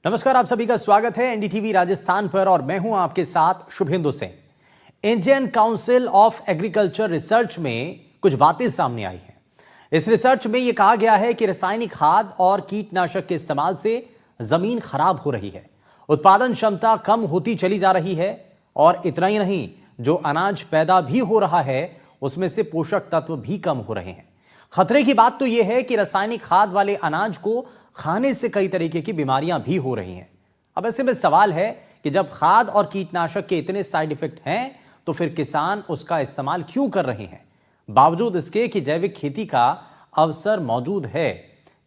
नमस्कार, आप सभी का स्वागत है एनडीटीवी राजस्थान पर और मैं हूं आपके साथ Shubhendu Singh. Indian Council of Agriculture Research में कुछ बातें सामने आई हैं। इस रिसर्च में यह कहा गया है कि रासायनिक खाद और कीटनाशक के इस्तेमाल से जमीन खराब हो रही है, उत्पादन क्षमता कम होती चली जा रही है और इतना ही नहीं, जो अनाज पैदा भी हो रहा है उसमें से पोषक तत्व भी कम हो रहे हैं। खतरे की बात तो यह है कि रासायनिक खाद वाले अनाज को खाने से कई तरीके की बीमारियां भी हो रही हैं। अब ऐसे में सवाल है कि जब खाद और कीटनाशक के इतने साइड इफेक्ट हैं तो फिर किसान उसका इस्तेमाल क्यों कर रहे हैं, बावजूद इसके कि जैविक खेती का अवसर मौजूद है।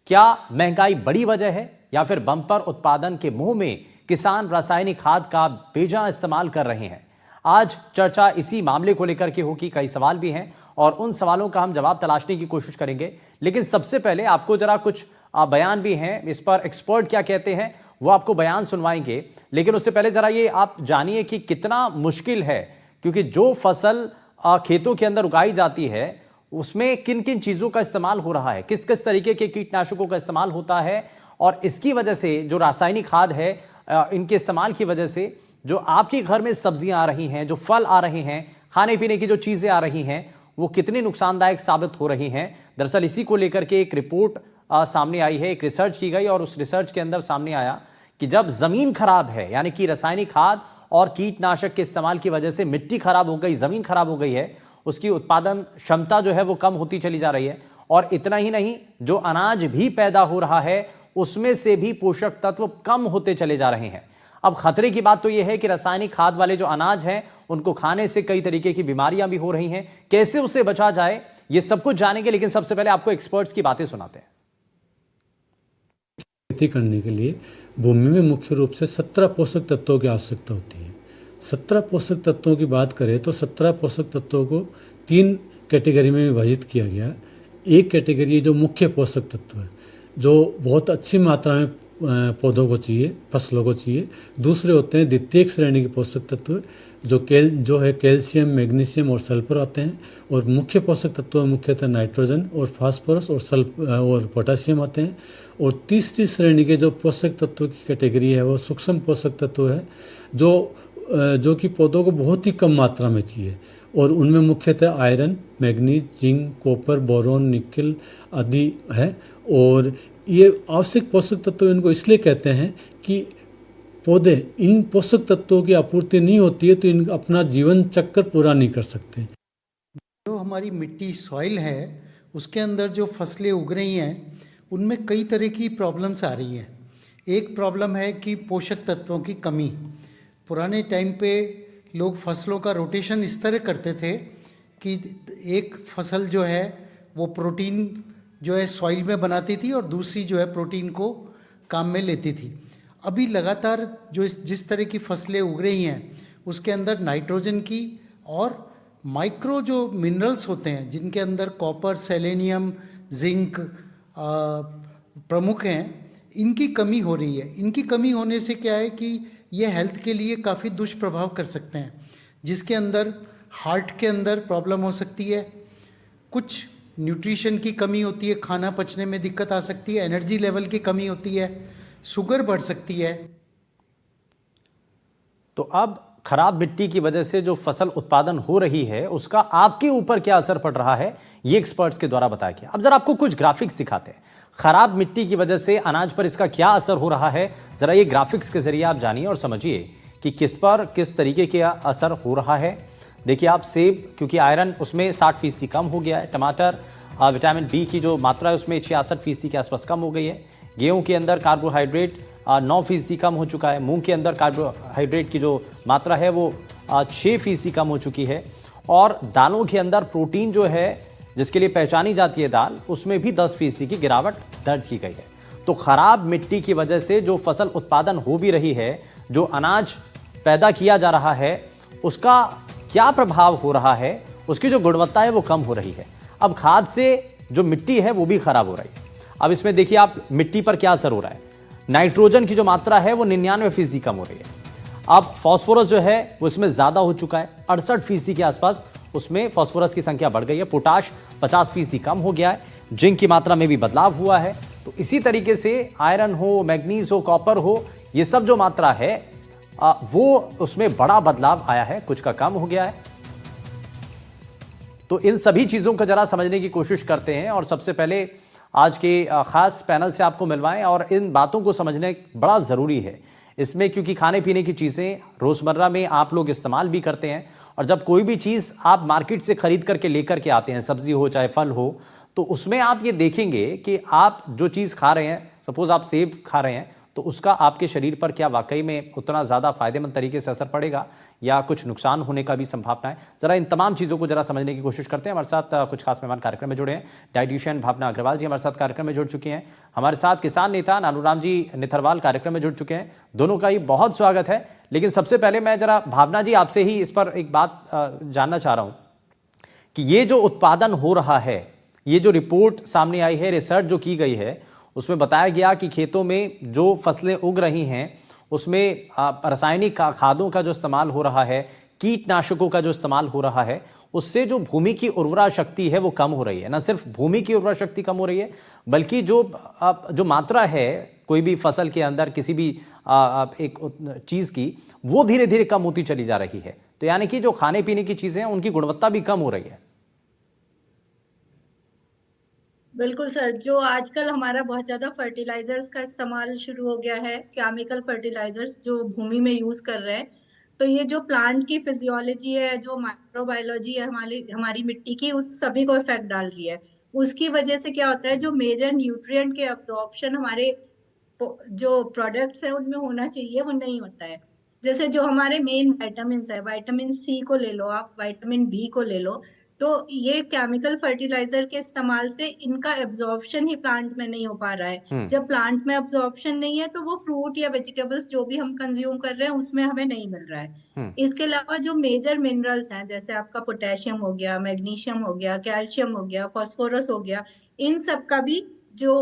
क्या महंगाई बड़ी वजह है या फिर बम्पर उत्पादन के मुंह में किसान रासायनिक खाद का बेजा इस्तेमाल कर रहे हैं? आज चर्चा इसी मामले को लेकर के होगी। कई सवाल भी हैं और उन सवालों का हम जवाब तलाशने की कोशिश करेंगे, लेकिन सबसे पहले आपको जरा कुछ बयान भी हैं, इस पर एक्सपर्ट क्या कहते हैं वो आपको बयान सुनवाएंगे। लेकिन उससे पहले जरा ये आप जानिए कि कितना मुश्किल है, क्योंकि जो फसल खेतों के अंदर उगाई जाती है उसमें किन किन चीज़ों का इस्तेमाल हो रहा है, किस किस तरीके के कीटनाशकों का इस्तेमाल होता है, और इसकी वजह से जो रासायनिक खाद है इनके इस्तेमाल की वजह से जो आपके घर में सब्जियां आ रही हैं, जो फल आ रहे हैं, खाने पीने की जो चीज़ें आ रही हैं, वो कितनी नुकसानदायक साबित हो रही हैं। दरअसल इसी को लेकर के एक रिपोर्ट सामने आई है, एक रिसर्च की गई और उस रिसर्च के अंदर सामने आया कि जब जमीन खराब है, यानी कि रासायनिक खाद और कीटनाशक के इस्तेमाल की वजह से मिट्टी खराब हो गई, जमीन खराब हो गई है, उसकी उत्पादन क्षमता जो है वो कम होती चली जा रही है। और इतना ही नहीं, जो अनाज भी पैदा हो रहा है उसमें से भी पोषक तत्व कम होते चले जा रहे हैं। अब खतरे की बात तो यह है कि रासायनिक खाद वाले जो अनाज हैं उनको खाने से कई तरीके की बीमारियां भी हो रही हैं। कैसे उससे बचा जाए, ये सब कुछ जानेंगे, लेकिन सबसे पहले आपको एक्सपर्ट्स की बातें सुनाते हैं। खेती करने के लिए भूमि में मुख्य रूप से 17 पोषक तत्वों की आवश्यकता होती है। 17 पोषक तत्वों की बात करें तो 17 पोषक तत्वों को 3 कैटेगरी में विभाजित किया गया। एक कैटेगरी है जो मुख्य पोषक तत्व है, जो बहुत अच्छी मात्रा में पौधों को चाहिए, फसलों को चाहिए। दूसरे होते हैं द्वितीयक श्रेणी के पोषक तत्व, जो है कैल्शियम, मैग्नीशियम और सल्फर आते हैं। और मुख्य पोषक तत्व मुख्यतः नाइट्रोजन और फास्फोरस और पोटासियम आते हैं। और तीसरी श्रेणी के जो पोषक तत्व की कैटेगरी है वो सूक्ष्म पोषक तत्व है, जो कि पौधों को बहुत ही कम मात्रा में चाहिए। और उनमें मुख्यतः iron, manganese, zinc, copper, boron, निकल आदि है। और ये आवश्यक पोषक तत्व इनको इसलिए कहते हैं कि पौधे इन पोषक तत्वों की आपूर्ति नहीं होती है तो इन अपना जीवन चक्र पूरा नहीं कर सकते। जो हमारी मिट्टी सॉइल है उसके अंदर जो फसलें उग रही हैं उनमें कई तरह की प्रॉब्लम्स आ रही हैं। एक प्रॉब्लम है कि पोषक तत्वों की कमी। पुराने टाइम पे लोग फसलों का रोटेशन इस तरह करते थे कि एक फसल जो है वो प्रोटीन जो है सॉइल में बनाती थी और दूसरी जो है प्रोटीन को काम में लेती थी। अभी लगातार जिस तरह की फसलें उग रही हैं उसके अंदर नाइट्रोजन की और माइक्रो जो मिनरल्स होते हैं जिनके अंदर कॉपर, सेलेनियम, जिंक प्रमुख हैं, इनकी कमी हो रही है। इनकी कमी होने से क्या है कि ये हेल्थ के लिए काफ़ी दुष्प्रभाव कर सकते हैं, जिसके अंदर हार्ट के अंदर प्रॉब्लम हो सकती है, कुछ न्यूट्रिशन की कमी होती है, खाना पचने में दिक्कत आ सकती है, एनर्जी लेवल की कमी होती है, शुगर बढ़ सकती है। तो अब खराब मिट्टी की वजह से जो फसल उत्पादन हो रही है उसका आपके ऊपर क्या असर पड़ रहा है, ये एक्सपर्ट्स के द्वारा बताया गया। अब जरा आपको कुछ ग्राफिक्स दिखाते हैं, खराब मिट्टी की वजह से अनाज पर इसका क्या असर हो रहा है। जरा ये ग्राफिक्स के जरिए आप जानिए और समझिए कि किस पर किस तरीके का असर हो रहा है। देखिए आप सेब, क्योंकि आयरन उसमें 60% कम हो गया है। टमाटर, विटामिन बी की जो मात्रा है उसमें 66% के आसपास कम हो गई है। गेहूं के अंदर कार्बोहाइड्रेट 9% कम हो चुका है। मूंग के अंदर कार्बोहाइड्रेट की जो मात्रा है वो 6% कम हो चुकी है। और दालों के अंदर प्रोटीन जो है जिसके लिए पहचानी जाती है दाल, उसमें भी 10% की गिरावट दर्ज की गई है। तो खराब मिट्टी की वजह से जो फसल उत्पादन हो भी रही है, जो अनाज पैदा किया जा रहा है, उसका क्या प्रभाव हो रहा है, उसकी जो गुणवत्ता है वो कम हो रही है। अब खाद से जो मिट्टी है वो भी खराब हो रही है। अब इसमें देखिए आप मिट्टी पर क्या असर हो रहा है। नाइट्रोजन की जो मात्रा है वो 99% कम हो रही है। अब फास्फोरस जो है वो इसमें ज़्यादा हो चुका है, 68% के आसपास उसमें फास्फोरस की संख्या बढ़ गई है। पोटाश 50% कम हो गया है। जिंक की मात्रा में भी बदलाव हुआ है। तो इसी तरीके से आयरन हो, मैग्नीज हो, कॉपर हो, ये सब जो मात्रा है वो उसमें बड़ा बदलाव आया है, कुछ का कम हो गया है। तो इन सभी चीजों को जरा समझने की कोशिश करते हैं और सबसे पहले आज के खास पैनल से आपको मिलवाएं और इन बातों को समझने बड़ा जरूरी है इसमें, क्योंकि खाने पीने की चीजें रोजमर्रा में आप लोग इस्तेमाल भी करते हैं और जब कोई भी चीज आप मार्केट से खरीद करके लेकर के आते हैं, सब्जी हो चाहे फल हो, तो उसमें आप ये देखेंगे कि आप जो चीज खा रहे हैं, सपोज आप सेब खा रहे हैं, तो उसका आपके शरीर पर क्या वाकई में उतना ज़्यादा फायदेमंद तरीके से असर पड़ेगा या कुछ नुकसान होने का भी संभावना है। जरा इन तमाम चीज़ों को जरा समझने की कोशिश करते हैं। हमारे साथ कुछ खास मेहमान कार्यक्रम में जुड़े हैं। डाइटिशियन भावना अग्रवाल जी हमारे साथ कार्यक्रम में जुड़ चुके हैं। हमारे साथ किसान नेता नानूराम जी निथरवाल कार्यक्रम में जुड़ चुके हैं। दोनों का ही बहुत स्वागत है। लेकिन सबसे पहले मैं जरा भावना जी आपसे ही इस पर एक बात जानना चाह रहा हूँ कि ये जो उत्पादन हो रहा है, ये जो रिपोर्ट सामने आई है, रिसर्च जो की गई है, उसमें बताया गया कि खेतों में जो फसलें उग रही हैं उसमें रासायनिक खादों का जो इस्तेमाल हो रहा है, कीटनाशकों का जो इस्तेमाल हो रहा है, उससे जो भूमि की उर्वरा शक्ति है वो कम हो रही है। न सिर्फ भूमि की उर्वरा शक्ति कम हो रही है, बल्कि जो मात्रा है कोई भी फसल के अंदर किसी भी एक चीज़ की, वो धीरे धीरे कम होती चली जा रही है। तो यानी कि जो खाने पीने की चीज़ें हैं उनकी गुणवत्ता भी कम हो रही है। बिल्कुल सर, जो आजकल हमारा बहुत ज्यादा फर्टिलाइजर्स का इस्तेमाल शुरू हो गया है, केमिकल फर्टिलाइजर्स जो भूमि में यूज कर रहे हैं, तो ये जो प्लांट की फिजियोलॉजी है, जो माइक्रोबायोलॉजी है हमारी हमारी मिट्टी की, उस सभी को इफेक्ट डाल रही है। उसकी वजह से क्या होता है, जो मेजर न्यूट्रिएंट के अब्जॉर्प्शन हमारे जो प्रोडक्ट्स है उनमें होना चाहिए वो नहीं होता है। जैसे जो हमारे मेन विटामिन है, विटामिन सी को ले लो आप, विटामिन बी को ले लो, तो ये केमिकल फर्टिलाइजर के इस्तेमाल से इनका एब्जॉर्प्शन ही प्लांट में नहीं हो पा रहा है। जब प्लांट में एब्जॉर्प्शन नहीं है तो वो फ्रूट या वेजिटेबल्स जो भी हम कंज्यूम कर रहे हैं उसमें हमें नहीं मिल रहा है। इसके अलावा जो मेजर मिनरल्स हैं, जैसे आपका पोटेशियम हो गया, मैग्नीशियम हो गया, कैल्शियम हो गया, फास्फोरस हो गया, इन सब का भी जो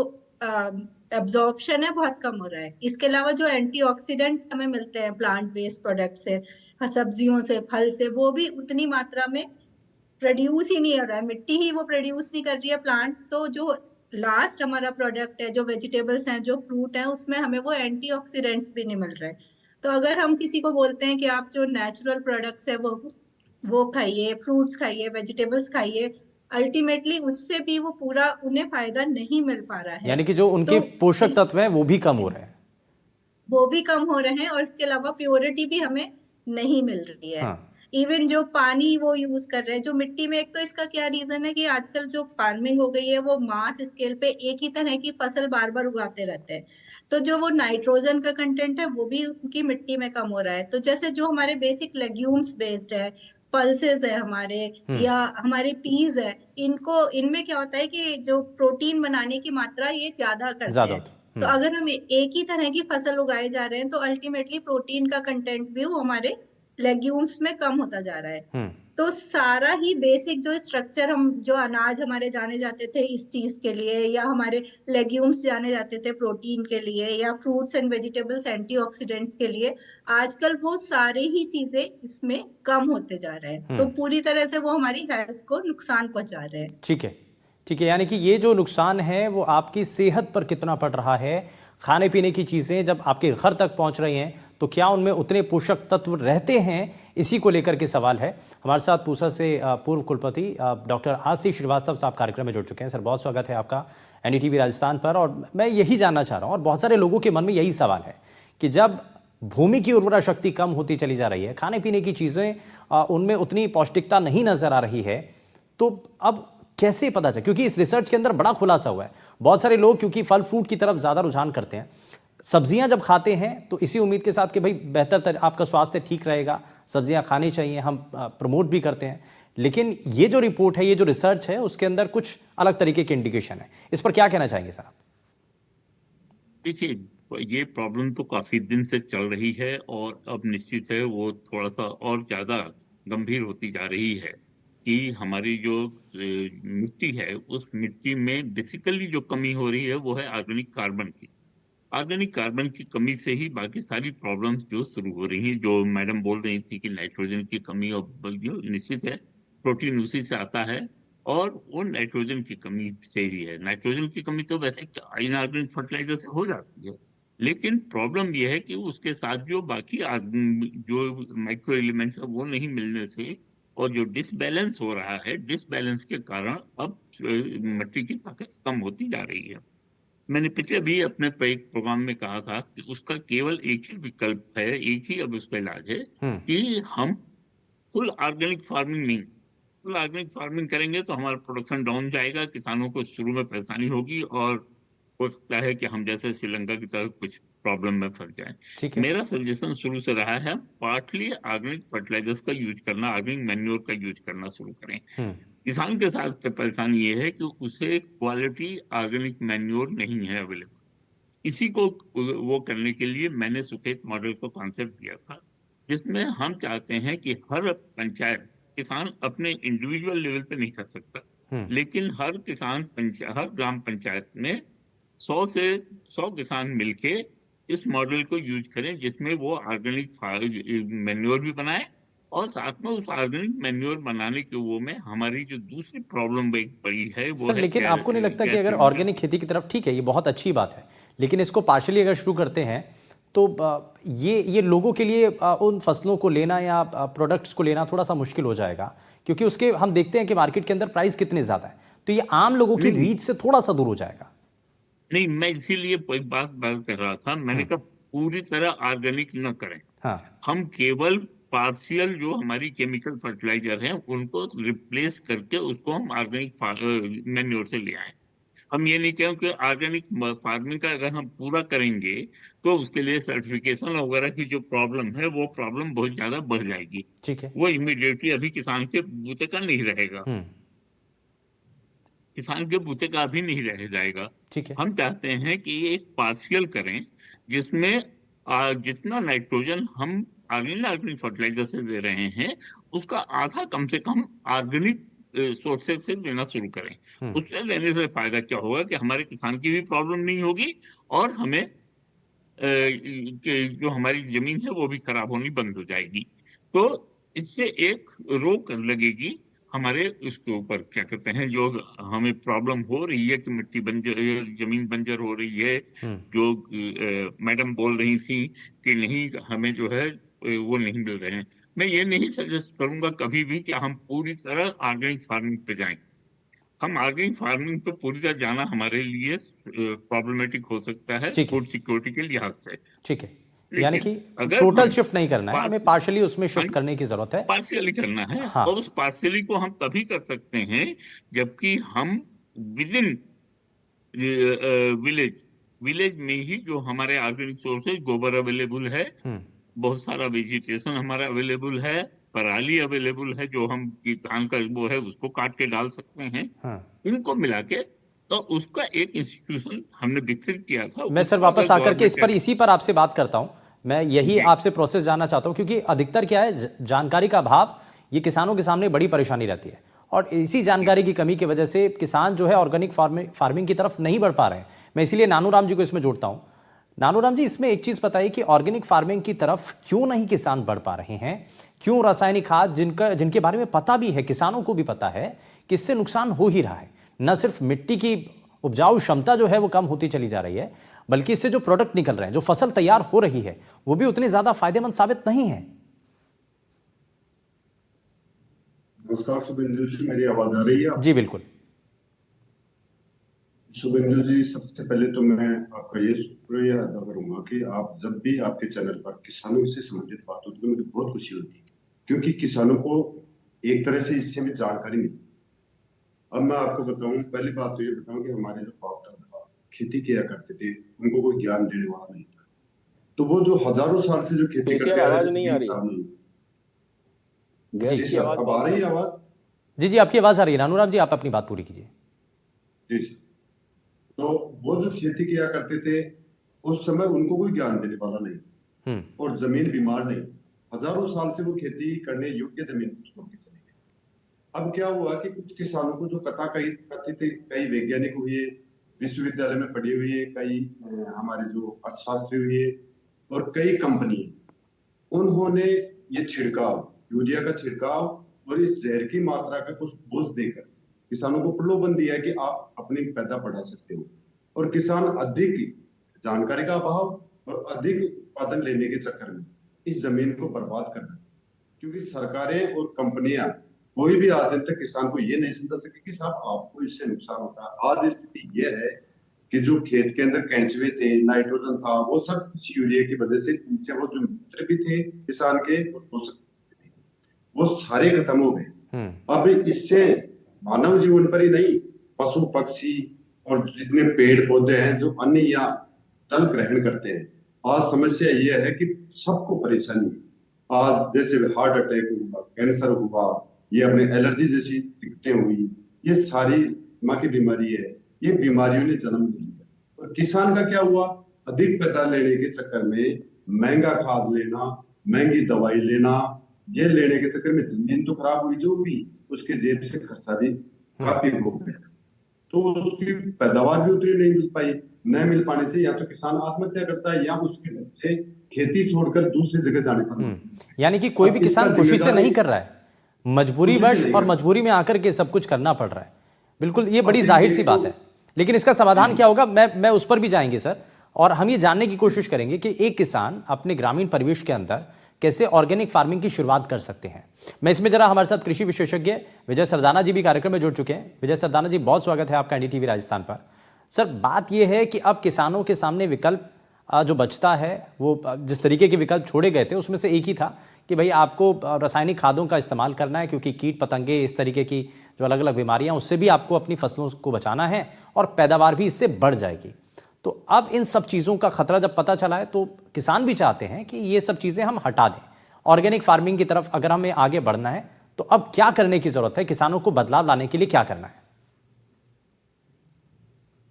एब्जॉर्प्शन है बहुत कम हो रहा है। इसके अलावा जो एंटीऑक्सीडेंट्स हमें मिलते हैं प्लांट बेस्ड प्रोडक्ट से, सब्जियों से, फल से, वो भी उतनी मात्रा में प्रोड्यूस ही नहीं हो रहा है। मिट्टी ही वो प्रोड्यूस नहीं कर रही है, प्लांट तो जो लास्ट हमारा प्रोडक्ट है, जो वेजिटेबल्स हैं, जो फ्रूट है, उसमें हमें वो एंटीऑक्सीडेंट्स भी नहीं मिल रहे। तो अगर हम किसी को बोलते हैं कि आप जो नेचुरल प्रोडक्ट्स है वो खाइए, फ्रूट्स खाइए, वेजिटेबल्स खाइए, अल्टीमेटली उससे भी वो पूरा उन्हें फायदा नहीं मिल पा रहा है। यानी कि जो उनके पोषक तत्व हैं वो भी कम हो रहे हैं। वो भी कम हो रहे हैं और इसके अलावा प्योरिटी भी हमें नहीं मिल रही है। इवन जो पानी वो यूज कर रहे हैं, जो मिट्टी में, एक तो इसका क्या रीजन है कि आजकल जो फार्मिंग हो गई है वो मास स्केल पे एक ही तरह की फसल बार बार उगाते रहते हैं, तो जो वो नाइट्रोजन का कंटेंट है वो भी उसकी मिट्टी में कम हो रहा है। तो जैसे जो हमारे बेसिक लेग्यूम्स बेस्ड है, पल्सेस है हमारे, या हमारे पीज है, इनमें क्या होता है कि जो प्रोटीन बनाने की मात्रा ये ज्यादा करते हैं। तो अगर हम एक ही तरह की फसल उगाए जा रहे हैं तो अल्टीमेटली प्रोटीन का कंटेंट भी वो हमारे लेग्यूम्स में कम होता जा रहा है। तो सारा ही बेसिक जो स्ट्रक्चर, हम जो अनाज हमारे जाने जाते थे इस चीज के लिए, या हमारे लेग्यूम्स जाने जाते थे प्रोटीन के लिए, या फ्रूट्स एंड वेजिटेबल्स एंटीऑक्सीडेंट्स के लिए, आजकल वो सारे ही चीजें इसमें कम होते जा रहे हैं। तो पूरी तरह से वो हमारी हेल्थ को नुकसान पहुंचा रहे हैं। ठीक है, ठीक है। यानी कि ये जो नुकसान है वो आपकी सेहत पर कितना पड़ रहा है, खाने पीने की चीज़ें जब आपके घर तक पहुंच रही हैं तो क्या उनमें उतने पोषक तत्व रहते हैं, इसी को लेकर के सवाल है। हमारे साथ पूसा से पूर्व कुलपति डॉक्टर आर.सी. श्रीवास्तव साहब कार्यक्रम में जुड़ चुके हैं। सर, बहुत स्वागत है आपका एनडीटीवी राजस्थान पर। और मैं यही जानना चाह रहा हूँ और बहुत सारे लोगों के मन में यही सवाल है कि जब भूमि की उर्वरा शक्ति कम होती चली जा रही है, खाने पीने की चीज़ें उनमें उतनी पौष्टिकता नहीं नजर आ रही है, तो अब कैसे पता चले? क्योंकि इस रिसर्च के अंदर बड़ा खुलासा हुआ है। बहुत सारे लोग क्योंकि फल फ्रूट की तरफ ज़्यादा रुझान करते हैं, सब्जियां जब खाते हैं तो इसी उम्मीद के साथ कि भाई बेहतर आपका स्वास्थ्य ठीक रहेगा, सब्जियां खानी चाहिए, हम प्रमोट भी करते हैं। लेकिन ये जो रिपोर्ट है, ये जो रिसर्च है, उसके अंदर कुछ अलग तरीके के इंडिकेशन है। इस पर क्या कहना चाहेंगे साहब? देखिए, ये प्रॉब्लम तो काफी दिन से चल रही है और अब निश्चित है वो थोड़ा सा और ज्यादा गंभीर होती जा रही है कि हमारी जो मिट्टी है, उस मिट्टी में बेसिकली जो कमी हो रही है वो है ऑर्गेनिक कार्बन की। ऑर्गेनिक कार्बन की कमी से ही बाकी सारी प्रॉब्लम्स जो शुरू हो रही हैं, जो मैडम बोल रही थी कि नाइट्रोजन की कमी, और जो निश्चित है प्रोटीन उसी से आता है, और वो नाइट्रोजन की कमी से ही है। नाइट्रोजन की कमी तो वैसे इनऑर्गेनिक फर्टिलाइजर से हो जाती है, लेकिन प्रॉब्लम यह है कि उसके साथ जो बाकी जो माइक्रो एलिमेंट्स है वो नहीं मिलने से और जो डिसबैलेंस हो रहा है, डिसबैलेंस के कारण अब मिट्टी की ताकत कम होती जा रही है। मैंने पिछले भी अपने एक प्रोग्राम में कहा था कि उसका केवल एक ही विकल्प है, एक ही अब उसका इलाज है कि हम फुल ऑर्गेनिक फार्मिंग नहीं, फुल ऑर्गेनिक फार्मिंग करेंगे तो हमारा प्रोडक्शन डाउन जाएगा, किसानों को शुरू में परेशानी होगी और हो सकता है कि हम जैसे श्रीलंका की तरह कुछ प्रॉब्लम में फंस जाएं। ठीक है। मेरा सजेशन शुरू से रहा है पार्टली ऑर्गेनिक फर्टिलाइजर्स का यूज करना, ऑर्गेनिक मैन्योर का यूज करना शुरू करें। हम्म। किसान के साथ परेशानी ये है कि उसे क्वालिटी ऑर्गेनिक मैन्योर नहीं है अवेलेबल। इसी को वो करने के लिए मैंने सुखेत मॉडल को कॉन्सेप्ट दिया था, जिसमें हम चाहते हैं कि हर पंचायत, किसान अपने इंडिविजुअल लेवल पे नहीं कर सकता, हम्म। लेकिन हर ग्राम पंचायत में 100 से 100 किसान मिलके इस मॉडल को यूज करें, जिसमें वो ऑर्गेनिक मैन्योर भी बनाए और साथ में उस ऑर्गेनिक मैन्योर बनाने के वो में हमारी जो दूसरी प्रॉब्लम बड़ी है वो सर, है लेकिन आपको नहीं लगता कि अगर गैस ऑर्गेनिक खेती की तरफ, ठीक है ये बहुत अच्छी बात है, लेकिन इसको पार्शली अगर शुरू करते हैं तो ये लोगों के लिए उन फसलों को लेना या प्रोडक्ट्स को लेना थोड़ा सा मुश्किल हो जाएगा, क्योंकि उसके हम देखते हैं कि मार्केट के अंदर प्राइस कितने ज़्यादा है, तो ये आम लोगों की रीच से थोड़ा सा दूर हो जाएगा। नहीं, मैं इसीलिए एक बात कर रहा था, मैंने कहा पूरी तरह ऑर्गेनिक न करें, हाँ। हम केवल पार्शियल जो हमारी केमिकल फर्टिलाइजर हैं उनको रिप्लेस करके उसको हम ऑर्गेनिक मैन्योर से ले आए। हम ये नहीं कहें कि ऑर्गेनिक फार्मिंग का अगर हम पूरा करेंगे तो उसके लिए सर्टिफिकेशन वगैरह की जो प्रॉब्लम है वो प्रॉब्लम बहुत ज्यादा बढ़ जाएगी। ठीक है। वो इमीडिएटली अभी किसान के बूते का नहीं रहेगा, किसान के बूते का भी नहीं रह जाएगा। ठीक है। हम चाहते हैं कि ये एक पार्शियल करें, जिसमें जितना नाइट्रोजन हम ऑर्गेनिक फर्टिलाइजर से दे रहे हैं उसका आधा कम से कम ऑर्गेनिक सोर्सेज से देना शुरू करें। उससे लेने से फायदा क्या होगा कि हमारे किसान की भी प्रॉब्लम नहीं होगी और हमें जो हमारी जमीन है वो भी खराब होनी बंद हो जाएगी। तो इससे एक रोक लगेगी हमारे इसके ऊपर, क्या कहते हैं, जो हमें प्रॉब्लम हो रही है कि मिट्टी बंजर, जमीन बंजर हो रही है, जो मैडम बोल रही थी कि नहीं हमें जो है वो नहीं मिल रहे हैं। मैं ये नहीं सजेस्ट करूंगा कभी भी कि हम पूरी तरह ऑर्गेनिक फार्मिंग पे जाएं। हम ऑर्गेनिक फार्मिंग पे पूरी तरह जाना हमारे लिए प्रॉब्लमेटिक हो सकता है ठीक है। फूड सिक्योरिटी के लिहाज से। ठीक है, यानी लेकिन कि अगर टोटल हम शिफ्ट नहीं करना है, हमें पार्शली उसमें शिफ्ट करने की जरूरत है। पार्शियली करना है, हाँ। और उस पार्शियली को हम तभी कर सकते हैं जबकि हम विद इन विलेज विलेज में ही जो हमारे ऑर्गेनिक सोर्सेज, गोबर अवेलेबल है, बहुत सारा वेजिटेशन हमारा अवेलेबल है, पराली अवेलेबल है जो हम धान का वो है उसको काट के डाल सकते हैं, इनको मिला के तो उसका एक इंस्टीट्यूशन हमने विकसित किया था। मैं सर उसको वापस अगर आकर के इसी गवर्नमेंट पर आपसे बात करता हूं। मैं यही जी आपसे प्रोसेस जानना चाहता हूं, क्योंकि अधिकतर क्या है, जानकारी का अभाव ये किसानों के सामने बड़ी परेशानी रहती है, और इसी जानकारी की कमी की वजह से किसान जो है ऑर्गेनिक फार्मिंग की तरफ नहीं बढ़ पा रहे हैं। मैं इसीलिए नानूराम जी को इसमें जोड़ता हूं। नानूराम जी, इसमें एक चीज बताइए कि ऑर्गेनिक फार्मिंग की तरफ क्यों नहीं किसान बढ़ पा रहे हैं? क्यों रासायनिक खाद, जिनके बारे में पता भी है, किसानों को भी पता है कि इससे नुकसान हो ही रहा है, न सिर्फ मिट्टी की उपजाऊ क्षमता जो है वो कम होती चली जा रही है, बल्कि इससे जो प्रोडक्ट निकल रहे हैं, जो फसल तैयार हो रही है, वो भी उतनी ज्यादा फायदेमंद साबित नहीं है। नमस्कार शुभेंदु जी, मेरी आवाज आ रही है? जी बिल्कुल। शुभेंदु जी, सबसे पहले तो मैं आपका ये शुक्रिया अदा करूंगा कि आप जब भी आपके चैनल पर किसानों से संबंधित बात होती है तो मुझे बहुत खुशी होती है, क्योंकि किसानों को एक तरह से इससे भी जानकारी मिलती है। अब मैं आपको बताऊं, पहली बात तो ये बताऊं कि हमारे जो बाप दादा खेती किया करते थे उनको कोई ज्ञान देने वाला नहीं था, तो वो जो हजारों साल से जो खेती करते आ रहे थे। जी सर, अब आ रही है आवाज? जी जी, आपकी आवाज आ रही है। नानूराम जी, आप अपनी बात पूरी कीजिए। जी, तो वो जो खेती किया करते थे उस समय उनको कोई ज्ञान देने वाला नहीं, और जमीन बीमार नहीं, हजारों साल से वो खेती करने योग्य जमीन को छोड़ के चले गए। अब क्या हुआ कि कुछ किसानों को जो कई वैज्ञानिक हुए, विश्वविद्यालय में पढ़े हुए, कई हमारे जो अर्थशास्त्री हुए, और कई कंपनी, उन्होंने ये छिड़काव, यूरिया का छिड़काव और इस जहर की मात्रा का कुछ बोझ देकर किसानों को प्रलोभन दिया है कि आप अपनी पैदा बढ़ा सकते हो, और किसान अधिक जानकारी का अभाव और अधिक उत्पादन लेने के चक्कर में इस जमीन को बर्बाद कर रहे हैं। क्योंकि सरकारें और कंपनियां कोई भी आज दिन तक किसान को ये नहीं समझा सके कि साहब आपको इससे नुकसान होता है। आज स्थिति ये है कि जो खेत के अंदर केंचुए थे, नाइट्रोजन था, वो सब इस यूरिया की वजह से इनसे वो जो मित्र भी थे किसान के वो सारे खत्म हो गए। अब इससे मानव जीवन पर ही नहीं, पशु पक्षी और जितने पेड़ पौधे हैं जो अन्न या जल ग्रहण करते हैं, आज समस्या ये है कि सबको परेशानी है। आज जैसे हार्ट अटैक हुआ, कैंसर हुआ, ये अपने एलर्जी जैसी दिक्कतें हुई, ये सारी माँ की बीमारी है, ये बीमारियों ने जन्म लिया। और किसान का क्या हुआ, अधिक पैदा लेने के चक्कर में महंगा खाद लेना, महंगी दवाई लेना, ये लेने के चक्कर में जमीन तो खराब हुई जो हुई, उसके जेब से खर्चा भी काफी हो गया, तो उसकी पैदावार भी उतनी नहीं मिल पाई। न मिल पाने से या तो किसान आत्महत्या करता है या उसके बच्चे खेती छोड़कर दूसरी जगह जाने पर। यानी कि कोई भी किसान खुशी से नहीं कर रहा है, मजबूरीवश और मजबूरी में आकर के सब कुछ करना पड़ रहा है। बिल्कुल, ये बड़ी जाहिर सी बात है। लेकिन इसका समाधान क्या होगा, मैं उस पर भी जाएंगे सर, और हम ये जानने की कोशिश करेंगे कि एक किसान अपने ग्रामीण परिवेश के अंदर कैसे ऑर्गेनिक फार्मिंग की शुरुआत कर सकते हैं। मैं इसमें जरा, हमारे साथ कृषि विशेषज्ञ विजय सरदाना जी भी कार्यक्रम में जुड़ चुके हैं। विजय सरदाना जी, बहुत स्वागत है आपका एनडीटीवी राजस्थान पर। सर, बात यह है कि अब किसानों के सामने विकल्प जो बचता है, वो जिस तरीके के विकल्प छोड़े गए थे उसमें से एक ही था कि भाई आपको रासायनिक खादों का इस्तेमाल करना है, क्योंकि कीट पतंगे, इस तरीके की जो अलग अलग बीमारियां, उससे भी आपको अपनी फसलों को बचाना है और पैदावार भी इससे बढ़ जाएगी। तो अब इन सब चीज़ों का खतरा जब पता चला है तो किसान भी चाहते हैं कि ये सब चीज़ें हम हटा दें, ऑर्गेनिक फार्मिंग की तरफ अगर हमें आगे बढ़ना है तो अब क्या करने की जरूरत है, किसानों को बदलाव लाने के लिए क्या करना है?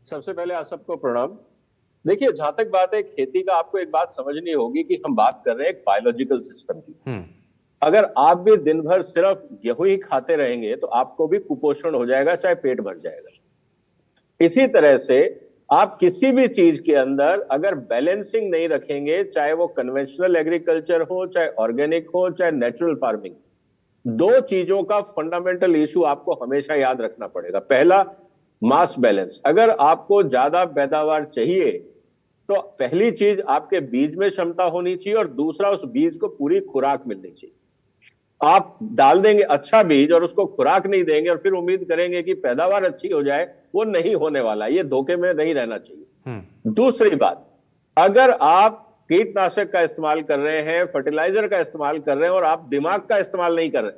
सबसे पहले आप सबको प्रणाम। देखिए, जहां तक बात है खेती का, आपको एक बात समझनी होगी कि हम बात कर रहे हैं एक बायोलॉजिकल सिस्टम की। अगर आप भी दिन भर सिर्फ गेहूं ही खाते रहेंगे तो आपको भी कुपोषण हो जाएगा, चाहे पेट भर जाएगा। इसी तरह से आप किसी भी चीज के अंदर अगर बैलेंसिंग नहीं रखेंगे, चाहे वो कन्वेंशनल एग्रीकल्चर हो, चाहे ऑर्गेनिक हो, चाहे नेचुरल फार्मिंग, दो चीजों का फंडामेंटल इशू आपको हमेशा याद रखना पड़ेगा। पहला, मास बैलेंस। अगर आपको ज्यादा पैदावार चाहिए तो पहली चीज आपके बीज में क्षमता होनी चाहिए, और दूसरा उस बीज को पूरी खुराक मिलनी चाहिए। आप डाल देंगे अच्छा बीज और उसको खुराक नहीं देंगे और फिर उम्मीद करेंगे कि पैदावार अच्छी हो जाए, वो नहीं होने वाला। ये धोखे में नहीं रहना चाहिए। दूसरी बात, अगर आप कीटनाशक का इस्तेमाल कर रहे हैं, फर्टिलाइजर का इस्तेमाल कर रहे हैं और आप दिमाग का इस्तेमाल नहीं कर रहे,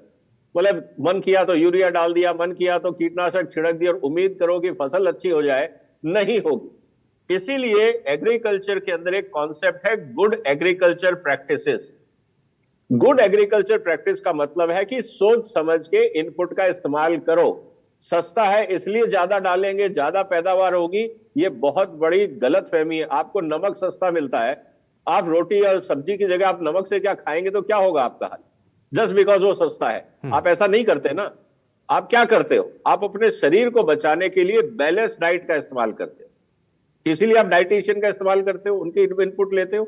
मतलब मन किया तो यूरिया डाल दिया, मन किया तो कीटनाशक छिड़क दिया और उम्मीद करो कि फसल अच्छी हो जाए, नहीं होगी। इसीलिए एग्रीकल्चर के अंदर एक कॉन्सेप्ट है good agriculture practices. Good agriculture practice का मतलब है कि सोच समझ के इनपुट का इस्तेमाल करो। सस्ता है इसलिए ज्यादा डालेंगे, ज्यादा पैदावार होगी, ये बहुत बड़ी गलतफहमी है। आपको नमक सस्ता मिलता है, आप रोटी और सब्जी की जगह आप नमक से क्या खाएंगे तो क्या होगा आपका हाल, जस्ट बिकॉज वो सस्ता है। आप ऐसा नहीं करते ना। आप क्या करते हो, आप अपने शरीर को बचाने के लिए बैलेंस डाइट का इस्तेमाल करते हो, इसीलिए आप डाइटिशियन का इस्तेमाल करते हो, उनके इनपुट लेते हो।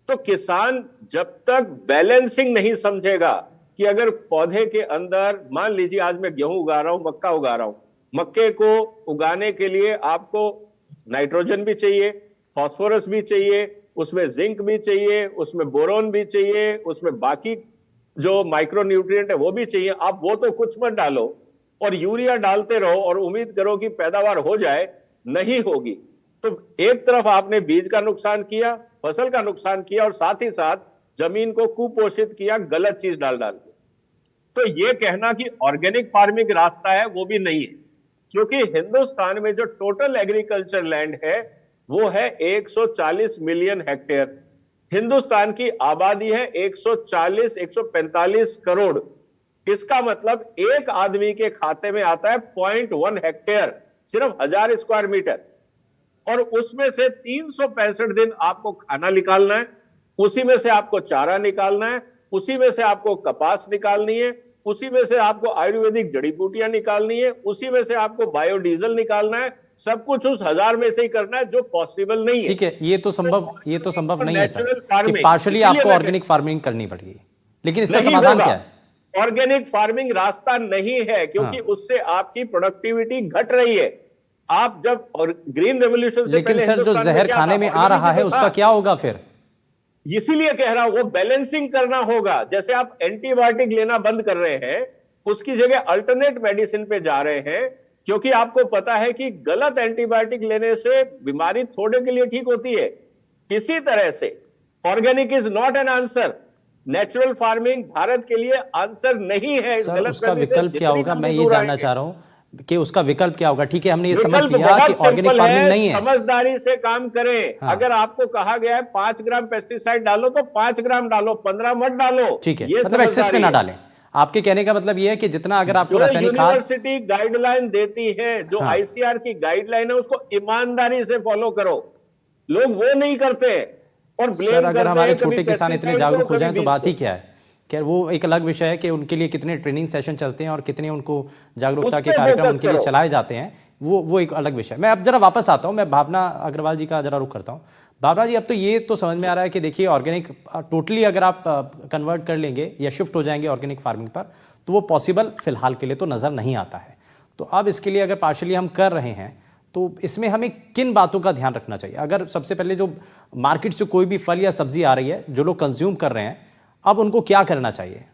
तो किसान जब तक बैलेंसिंग नहीं समझेगा कि अगर पौधे के अंदर, मान लीजिए आज मैं गेहूं उगा रहा हूं, मक्का उगा रहा हूं, मक्के को उगाने के लिए आपको नाइट्रोजन भी चाहिए, फास्फोरस भी चाहिए, उसमें जिंक भी चाहिए, उसमें बोरोन भी चाहिए, उसमें बाकी जो माइक्रो न्यूट्रिएंट है वो भी चाहिए। आप वो तो कुछ मत डालो और यूरिया डालते रहो और उम्मीद करो कि पैदावार हो जाए, नहीं होगी। तो एक तरफ आपने बीज का नुकसान किया, फसल का नुकसान किया, और साथ ही साथ जमीन को कुपोषित किया गलत चीज डाल डाल के। तो यह कहना कि ऑर्गेनिक फार्मिंग रास्ता है, वो भी नहीं है, क्योंकि हिंदुस्तान में जो टोटल एग्रीकल्चर लैंड है वो है 140 मिलियन हेक्टेयर। हिंदुस्तान की आबादी है 140-145 करोड़। इसका मतलब एक आदमी के खाते में आता है 0.1 हेक्टेयर, सिर्फ 1000 स्क्वायर मीटर, और उसमें से 365 दिन आपको खाना निकालना है, उसी में से आपको चारा निकालना है, उसी में से आपको कपास निकालनी है, उसी में से आपको आयुर्वेदिक जड़ी बूटियां निकालनी है, उसी में से आपको बायोडीजल निकालना है। सब कुछ उस 1000 में से ही करना है, जो पॉसिबल नहीं है। ठीक है, ये तो संभव नहीं है सर कि पार्शियली आपको ऑर्गेनिक फार्मिंग करनी पड़ेगी। लेकिन इसका समाधान क्या है? ऑर्गेनिक फार्मिंग रास्ता नहीं है, क्योंकि उससे आपकी प्रोडक्टिविटी घट रही है। आप जब और ग्रीन रेवोल्यूशन से लेकिन पहले सर जो हिंदुस्तान में जहर क्या खाने था? में आ Organic रहा है जो उसका था, क्या होगा फिर? इसीलिए कह रहा हूं वो बैलेंसिंग करना होगा। जैसे आप एंटीबायोटिक लेना बंद कर रहे हैं, उसकी जगह अल्टरनेट मेडिसिन पे जा रहे हैं, क्योंकि आपको पता है कि गलत एंटीबायोटिक लेने से बीमारी थोड़े के लिए ठीक होती है। इसी तरह से organic is not an answer. Natural farming Bharat के लिए आंसर नहीं है। इस सर गलत उसका फहमी से विकल्प क्या जितनी होगा, मैं जल्दी ये दूर जानना आएंगे। चाह रहा हूं कि उसका विकल्प क्या होगा। ठीक है, हमने ये समझ विकल्प लिया कि बहुत ऑर्गेनिक सिंपल फार्मिंग है, नहीं है। समझदारी से काम करें। हाँ। अगर आपको कहा गया है 5 ग्राम पेस्टिसाइड डालो तो 5 ग्राम डालो, 15 मत डालो। ठीक है, ये मतलब एक्सेस में समझदारी ना है। डालें। आपके कहने का मतलब ये है कि जितना अगर आपको जो रासायनिक खाद, यूनिवर्सिटी गाइडलाइन देती है, जो हाँ। आईसीआर की गाइडलाइन है, उसको ईमानदारी से फॉलो करो। लोग वो नहीं करते और सर ब्लेम अगर करते हमारे हैं कभी छोटे किसान इतने पेस्टिसाइड को, जागरूक हो कभी जाएं तो बीज बात ही को। क्या है। खैर वो एक अलग विषय है कि उनके लिए कितने ट्रेनिंग सेशन चलते हैं और कितने उनको जागरूकता उस के पे कार्यक्रम फोकस उनके लिए करो। चलाए जाते हैं, वो एक अलग विषय है। मैं अब जरा वापस आता हूं, मैं भावना अग्रवाल जी का जरा रुख करता हूं। भावना जी, अब तो ये तो समझ में आ रहा है कि देखिए ऑर्गेनिक टोटली अगर आप कन्वर्ट कर लेंगे या शिफ्ट हो जाएंगे ऑर्गेनिक फार्मिंग पर, तो वो पॉसिबल फिलहाल के लिए तो नज़र नहीं आता है। तो अब इसके लिए अगर पार्शली हम कर रहे हैं तो इसमें हमें किन बातों का ध्यान रखना चाहिए? अगर सबसे पहले जो मार्केट से कोई भी फल या सब्जी आ रही है जो लोग कंज्यूम कर रहे हैं, अब उनको क्या करना चाहिए?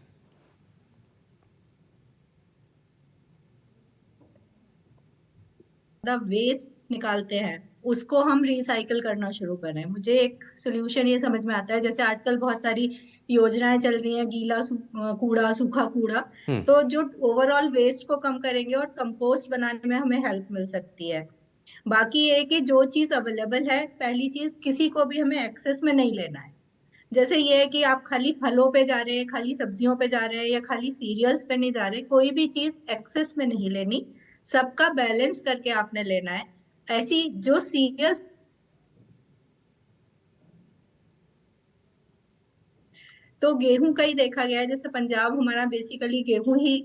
वेस्ट निकालते हैं उसको हम रिसाइकल करना शुरू करें। मुझे एक सोल्यूशन ये समझ में आता है, जैसे आजकल बहुत सारी योजनाएं चल रही हैं, गीला कूड़ा, सूखा कूड़ा, तो जो ओवरऑल वेस्ट को कम करेंगे और कंपोस्ट बनाने में हमें हेल्प मिल सकती है। बाकी ये है कि जो चीज अवेलेबल है, पहली चीज किसी को भी हमें एक्सेस में नहीं लेना है। जैसे ये है कि आप खाली फलों पे जा रहे हैं, खाली सब्जियों पे जा रहे हैं या खाली सीरियल्स पे नहीं जा रहे, कोई भी चीज एक्सेस में नहीं लेनी, सबका बैलेंस करके आपने लेना है। ऐसी जो सीरियल्स, तो गेहूं का ही देखा गया है, जैसे पंजाब हमारा बेसिकली गेहूं ही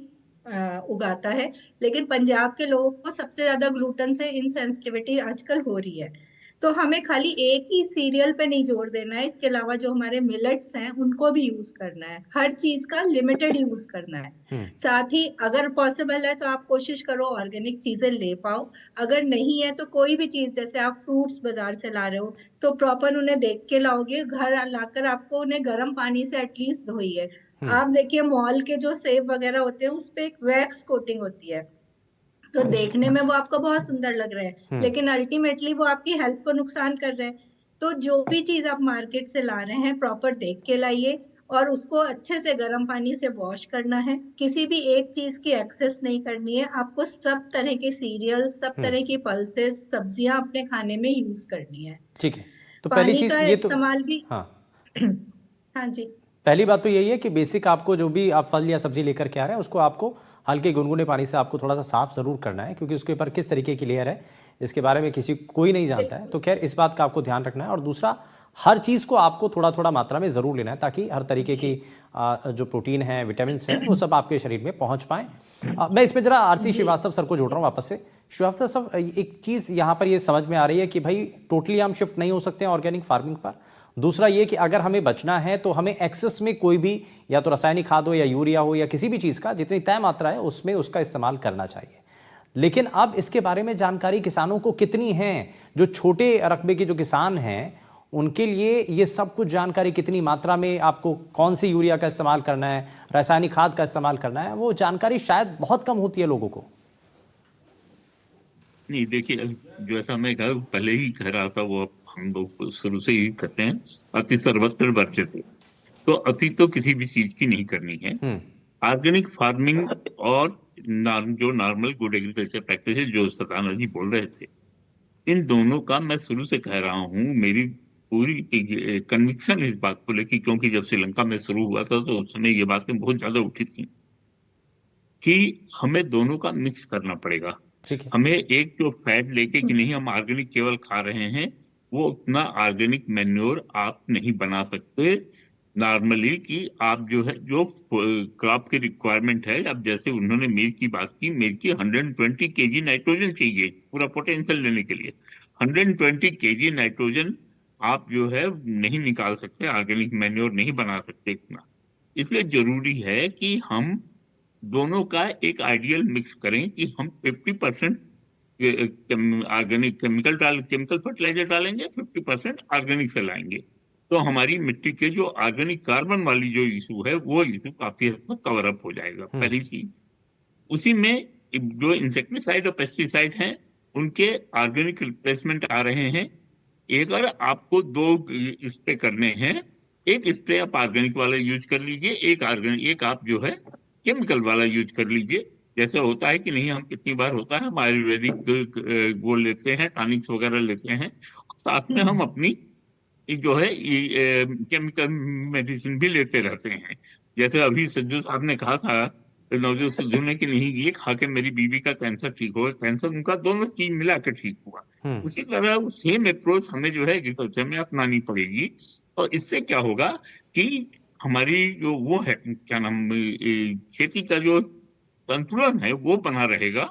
उगाता है, लेकिन पंजाब के लोगों को सबसे ज्यादा ग्लूटेन से इनसेंसिटिविटी आजकल हो रही है। तो हमें खाली एक ही सीरियल पे नहीं जोर देना है, इसके अलावा जो हमारे मिलेट्स हैं उनको भी यूज करना है। हर चीज का लिमिटेड यूज करना है। साथ ही अगर पॉसिबल है तो आप कोशिश करो ऑर्गेनिक चीजें ले पाओ। अगर नहीं है तो कोई भी चीज, जैसे आप फ्रूट्स बाजार से ला रहे हो तो प्रॉपर उन्हें देख के लाओगे, घर लाकर आपको उन्हें गर्म पानी से एटलीस्ट धोइए। आप देखिए मॉल के जो सेब वगैरह होते हैं उस पे एक वैक्स कोटिंग होती है, तो देखने में वो आपको बहुत सुंदर लग रहा है, लेकिन अल्टीमेटली वो आपकी हेल्थ को नुकसान कर रहे हैं। तो जो भी चीज आप मार्केट से ला रहे हैं प्रॉपर देख के लाइए और उसको अच्छे से गर्म पानी से वॉश करना है। किसी भी एक चीज की एक्सेस नहीं करनी है, आपको सब तरह के सीरियल्स, सब तरह की पल्सेस, सब्जियां अपने खाने में यूज करनी है। ठीक है, तो पहली पानी चीज का ये तो, इस्तेमाल भी हाँ, हाँ जी, पहली बात तो यही है कि बेसिक आपको जो भी आप फल या सब्जी लेकर के आ रहे हैं उसको आपको हल्के गुनगुने पानी से आपको थोड़ा सा साफ जरूर करना है, क्योंकि उसके ऊपर किस तरीके की लेयर है इसके बारे में कोई नहीं जानता है। तो खैर इस बात का आपको ध्यान रखना है। और दूसरा, हर चीज़ को आपको थोड़ा थोड़ा मात्रा में ज़रूर लेना है ताकि हर तरीके की जो प्रोटीन है, विटामिन है, वो सब आपके शरीर में पहुंच पाएँ। मैं इसमें ज़रा आरसी श्रीवास्तव सर को जोड़ रहा हूँ वापस से। श्रीवास्तव सर, एक चीज़ यहाँ पर ये समझ में आ रही है कि भाई टोटली हम शिफ्ट नहीं हो सकते हैं ऑर्गेनिक फार्मिंग पर। दूसरा ये कि अगर हमें बचना है तो हमें एक्सेस में कोई भी या तो रासायनिक खाद हो या यूरिया हो या किसी भी चीज़ का जितनी तय मात्रा है उसमें उसका इस्तेमाल करना चाहिए। लेकिन अब इसके बारे में जानकारी किसानों को कितनी है? जो छोटे रकबे के जो किसान हैं उनके लिए ये सब कुछ जानकारी कितनी मात्रा में आपको कौन सी यूरिया का इस्तेमाल करना है, रासायनिक खाद का इस्तेमाल करना है, वो जानकारी शायद बहुत कम होती है लोगों को। नहीं, देखिए, जैसा मैं पहले ही कह रहा था, वो हम लोग शुरू से ही कहते हैं, अति सर्वत्र वर्ज्यते। तो अति तो किसी भी चीज की नहीं करनी है। ऑर्गेनिक फार्मिंग और जो नॉर्मल गुड एग्रीकल्चर प्रैक्टिस जो सताना जी बोल रहे थे, इन दोनों का मैं शुरू से कह रहा हूँ, मेरी पूरी कन्विक्शन इस बात को लेकर, क्योंकि जब श्रीलंका में शुरू हुआ था तो उस समय ये बातें बहुत ज्यादा उठी थी कि हमें दोनों का मिक्स करना पड़ेगा। हमें एक जो फैट लेके कि नहीं हम ऑर्गेनिक केवल खा रहे हैं, वो उतना ऑर्गेनिक मैन्योर आप नहीं बना सकते नॉर्मली, कि आप जो है जो क्रॉप की रिक्वायरमेंट है, अब जैसे उन्होंने मिर्च की बात की, मिर्च की 120 केजी नाइट्रोजन चाहिए पूरा पोटेंशियल लेने के लिए। 120 केजी नाइट्रोजन आप जो है नहीं निकाल सकते, ऑर्गेनिक मैन्योर नहीं बना सकते इतना। इसलिए जरूरी है कि हम दोनों का एक आइडियल मिक्स करें कि हम 50% ऑर्गेनिक केमिकल फर्टिलाइजर डालेंगे, 50% ऑर्गेनिक से लाएंगे, तो हमारी मिट्टी के जो ऑर्गेनिक कार्बन वाली जो इशू है वो इशू काफी हद तक कवर अप हो जाएगा, पहली चीज। उसी में जो इंसेक्टिसाइड और पेस्टिसाइड हैं उनके ऑर्गेनिक रिप्लेसमेंट आ रहे हैं। एक अगर आपको 2 स्प्रे करने हैं, एक स्प्रे आप ऑर्गेनिक वाला यूज कर लीजिए, एक आप जो है केमिकल वाला यूज कर लीजिए। जैसे होता है कि नहीं, हम कितनी बार होता है हम आयुर्वेदिक वो लेते हैं, टॉनिक्स वगैरह लेते हैं, साथ में हम अपनी जो है केमिकल मेडिसिन भी लेते रहते हैं। जैसे अभी सज्जू साहब ने कहा था, नवजोत सिद्धू ने, कि नहीं ये खा के मेरी बीवी का कैंसर ठीक हो, कैंसर उनका दोनों चीज मिला के ठीक हुआ। उसी तरह सेम अप्रोच हमें जो है एग्रीकल्चर में अपनानी पड़ेगी। और इससे क्या होगा कि हमारी जो वो है क्या नाम, खेती का जो संतुलन है वो बना रहेगा।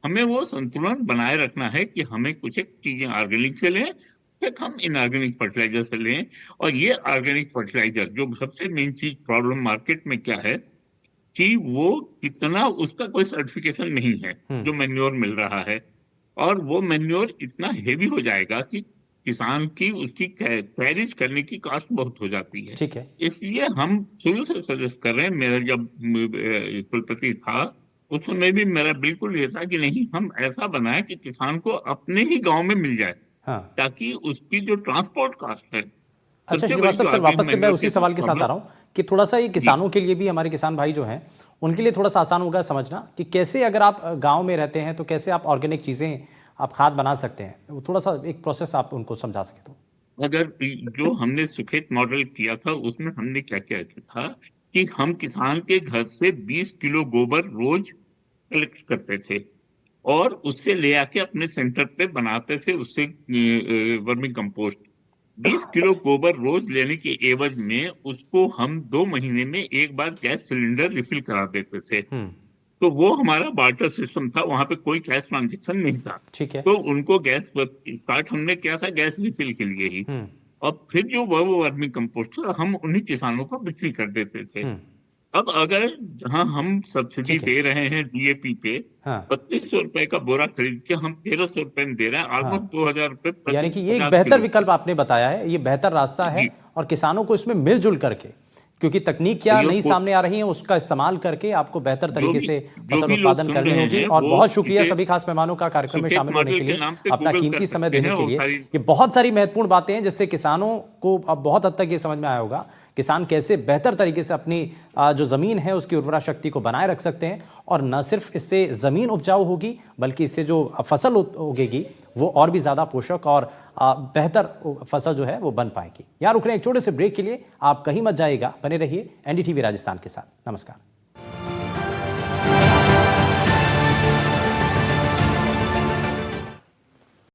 हमें वो संतुलन बनाए रखना है कि हमें कुछ एक चीजें ऑर्गेनिक से लें, तक हम इनऑर्गेनिक फर्टिलाइजर से लें। और ये ऑर्गेनिक फर्टिलाइजर जो सबसे मेन चीज प्रॉब्लम मार्केट में क्या है कि वो कितना, उसका कोई सर्टिफिकेशन नहीं है जो मैन्योर मिल रहा है, और वो मैन्योर इतना हेवी हो जाएगा कि किसान की उसकी कैरिज करने की कॉस्ट बहुत हो जाती है। ठीक है। इसलिए हम शुरू से सजेस्ट कर रहे हैं, मेरा जब कुलपति था उस समय भी मेरा बिल्कुल ये था कि नहीं, हम ऐसा बनाए कि किसान को अपने ही गांव में मिल जाए, हाँ। ताकि उसकी जो ट्रांसपोर्ट कॉस्ट है। अच्छा श्रीवास्तव सर, वापस से मैं उसी सवाल के साथ आ रहा हूँ कि थोड़ा सा ये किसानों के लिए भी, हमारे किसान भाई जो हैं उनके लिए थोड़ा सा आसान होगा समझना कि कैसे, अगर आप गांव में रहते हैं तो कैसे आप ऑर्गेनिक चीजें, आप खाद बना सकते हैं। वो थोड़ा सा एक प्रोसेस आप उनको समझा सके तो। अगर जो हमने सुखेत मॉडल किया था उसमें हमने क्या क्या किया था कि हम किसान के घर से 20 किलो गोबर रोज कलेक्ट करते थे और उससे ले आके अपने सेंटर पे बनाते थे, उससे वर्मी कंपोस्ट। 20 किलो गोबर रोज लेने के एवज में उसको हम 2 महीने में एक बार गैस सिलेंडर रिफिल करा देते थे। तो वो हमारा बार्टर सिस्टम था, वहां पे कोई कैश ट्रांजेक्शन नहीं था। ठीक है। तो उनको गैस स्टार्ट हमने किया था गैस रिफिल के लिए ही, और फिर जो वो वर्मी कंपोस्ट था हम उन्हीं किसानों को बिक्री कर देते थे। अब अगर जहां हम सब्सिडी दे रहे हैं डीएपी पे, हाँ। 3200 रुपए का बोरा खरीद के हम 1300 रुपए में दे रहे हैं, ऑलमोस्ट 2000 रुपए। यानी कि ये एक बेहतर विकल्प आपने बताया है, ये बेहतर रास्ता है, और किसानों को इसमें मिलजुल करके, क्योंकि तकनीक क्या नई सामने आ रही है उसका इस्तेमाल करके आपको बेहतर तरीके से फसल उत्पादन करनी होगी। और बहुत शुक्रिया सभी खास मेहमानों का कार्यक्रम में शामिल होने के लिए, अपना कीमती समय देने के लिए। ये बहुत सारी महत्वपूर्ण बातें हैं जिससे किसानों को अब बहुत हद तक ये समझ में आया होगा किसान कैसे बेहतर तरीके से अपनी जो जमीन है उसकी उर्वरा शक्ति को बनाए रख सकते हैं, और न सिर्फ इससे जमीन उपजाऊ होगी बल्कि इससे जो फसल उगेगी वो और भी ज्यादा पोषक और बेहतर फसल जो है वो बन पाएगी। यहाँ रुक रहे हैं एक छोटे से ब्रेक के लिए, आप कहीं मत जाइएगा, बने रहिए एनडीटीवी राजस्थान के साथ। नमस्कार।